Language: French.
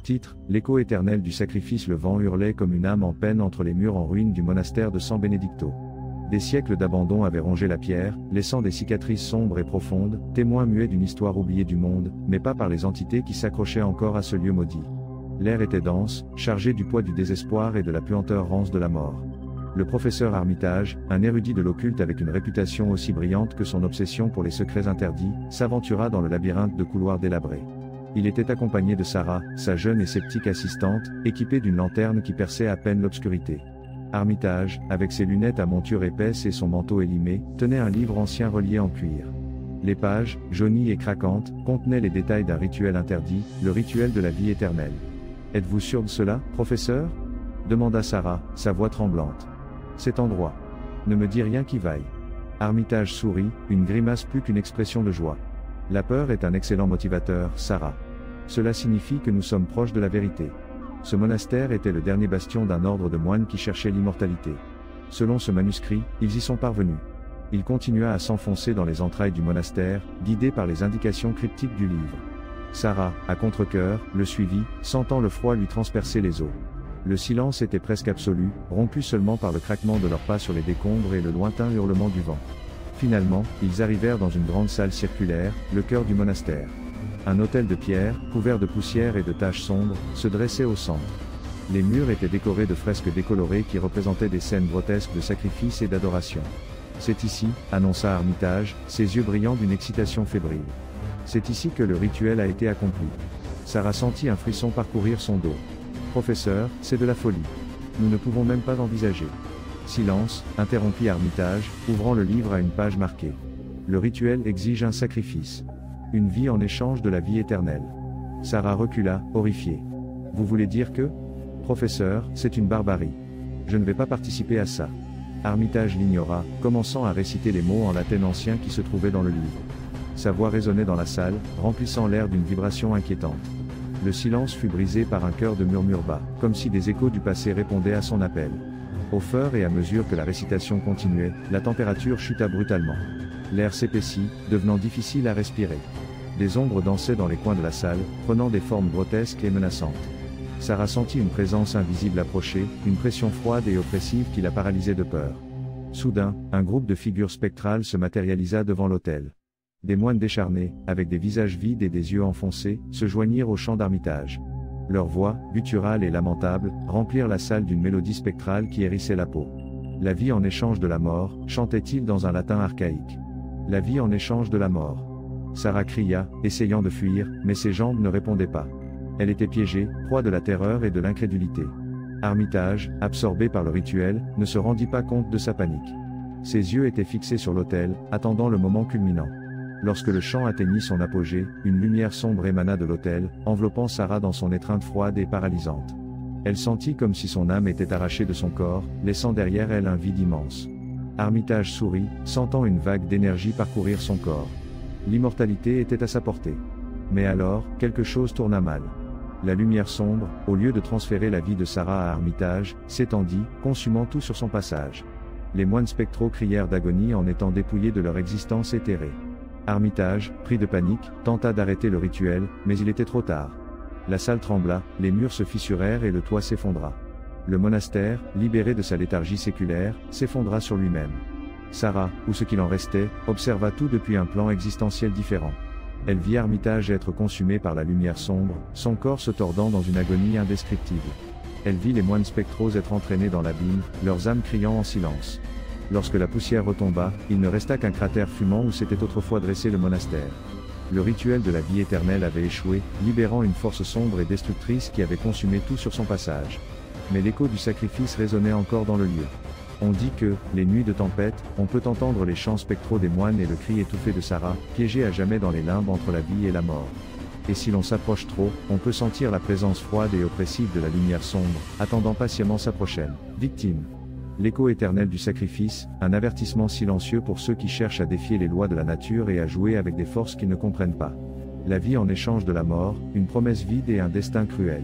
Titre, l'écho éternel du sacrifice. Le vent hurlait comme une âme en peine entre les murs en ruine du monastère de San Benedicto. Des siècles d'abandon avaient rongé la pierre, laissant des cicatrices sombres et profondes, témoins muets d'une histoire oubliée du monde, mais pas par les entités qui s'accrochaient encore à ce lieu maudit. L'air était dense, chargé du poids du désespoir et de la puanteur rance de la mort. Le professeur Armitage, un érudit de l'occulte avec une réputation aussi brillante que son obsession pour les secrets interdits, s'aventura dans le labyrinthe de couloirs délabrés. Il était accompagné de Sarah, sa jeune et sceptique assistante, équipée d'une lanterne qui perçait à peine l'obscurité. Armitage, avec ses lunettes à monture épaisse et son manteau élimé, tenait un livre ancien relié en cuir. Les pages, jaunies et craquantes, contenaient les détails d'un rituel interdit, le rituel de la vie éternelle. « Êtes-vous sûr de cela, professeur » demanda Sarah, sa voix tremblante. « Cet endroit. Ne me dis rien qui vaille. » Armitage sourit, une grimace plus qu'une expression de joie. « La peur est un excellent motivateur, Sarah. Cela signifie que nous sommes proches de la vérité. Ce monastère était le dernier bastion d'un ordre de moines qui cherchait l'immortalité. Selon ce manuscrit, ils y sont parvenus. » Il continua à s'enfoncer dans les entrailles du monastère, guidé par les indications cryptiques du livre. Sarah, à contre-cœur, le suivit, sentant le froid lui transpercer les os. Le silence était presque absolu, rompu seulement par le craquement de leurs pas sur les décombres et le lointain hurlement du vent. Finalement, ils arrivèrent dans une grande salle circulaire, le cœur du monastère. Un autel de pierre, couvert de poussière et de taches sombres, se dressait au centre. Les murs étaient décorés de fresques décolorées qui représentaient des scènes grotesques de sacrifice et d'adoration. « C'est ici, » annonça Armitage, ses yeux brillants d'une excitation fébrile. « C'est ici que le rituel a été accompli. » Sarah sentit un frisson parcourir son dos. « Professeur, c'est de la folie. Nous ne pouvons même pas envisager. » Silence, interrompit Armitage, ouvrant le livre à une page marquée. « Le rituel exige un sacrifice. Une vie en échange de la vie éternelle. » Sarah recula, horrifiée. « Vous voulez dire que ? Professeur, c'est une barbarie. Je ne vais pas participer à ça. » Armitage l'ignora, commençant à réciter les mots en latin ancien qui se trouvaient dans le livre. Sa voix résonnait dans la salle, remplissant l'air d'une vibration inquiétante. Le silence fut brisé par un chœur de murmures bas, comme si des échos du passé répondaient à son appel. Au fur et à mesure que la récitation continuait, la température chuta brutalement. L'air s'épaissit, devenant difficile à respirer. Des ombres dansaient dans les coins de la salle, prenant des formes grotesques et menaçantes. Sarah sentit une présence invisible approcher, une pression froide et oppressive qui la paralysait de peur. Soudain, un groupe de figures spectrales se matérialisa devant l'autel. Des moines décharnés, avec des visages vides et des yeux enfoncés, se joignirent au chant d'Armitage. Leurs voix, gutturales et lamentables, remplirent la salle d'une mélodie spectrale qui hérissait la peau. La vie en échange de la mort, chantait-il dans un latin archaïque. La vie en échange de la mort. Sarah cria, essayant de fuir, mais ses jambes ne répondaient pas. Elle était piégée, proie de la terreur et de l'incrédulité. Armitage, absorbé par le rituel, ne se rendit pas compte de sa panique. Ses yeux étaient fixés sur l'autel, attendant le moment culminant. Lorsque le chant atteignit son apogée, une lumière sombre émana de l'autel, enveloppant Sarah dans son étreinte froide et paralysante. Elle sentit comme si son âme était arrachée de son corps, laissant derrière elle un vide immense. Armitage sourit, sentant une vague d'énergie parcourir son corps. L'immortalité était à sa portée. Mais alors, quelque chose tourna mal. La lumière sombre, au lieu de transférer la vie de Sarah à Armitage, s'étendit, consumant tout sur son passage. Les moines spectraux crièrent d'agonie en étant dépouillés de leur existence éthérée. Armitage, pris de panique, tenta d'arrêter le rituel, mais il était trop tard. La salle trembla, les murs se fissurèrent et le toit s'effondra. Le monastère, libéré de sa léthargie séculaire, s'effondra sur lui-même. Sarah, ou ce qu'il en restait, observa tout depuis un plan existentiel différent. Elle vit Armitage être consumé par la lumière sombre, son corps se tordant dans une agonie indescriptible. Elle vit les moines spectraux être entraînés dans l'abîme, leurs âmes criant en silence. Lorsque la poussière retomba, il ne resta qu'un cratère fumant où s'était autrefois dressé le monastère. Le rituel de la vie éternelle avait échoué, libérant une force sombre et destructrice qui avait consumé tout sur son passage. Mais l'écho du sacrifice résonnait encore dans le lieu. On dit que, les nuits de tempête, on peut entendre les chants spectraux des moines et le cri étouffé de Sarah, piégée à jamais dans les limbes entre la vie et la mort. Et si l'on s'approche trop, on peut sentir la présence froide et oppressive de la lumière sombre, attendant patiemment sa prochaine victime. L'écho éternel du sacrifice, un avertissement silencieux pour ceux qui cherchent à défier les lois de la nature et à jouer avec des forces qu'ils ne comprennent pas. La vie en échange de la mort, une promesse vide et un destin cruel.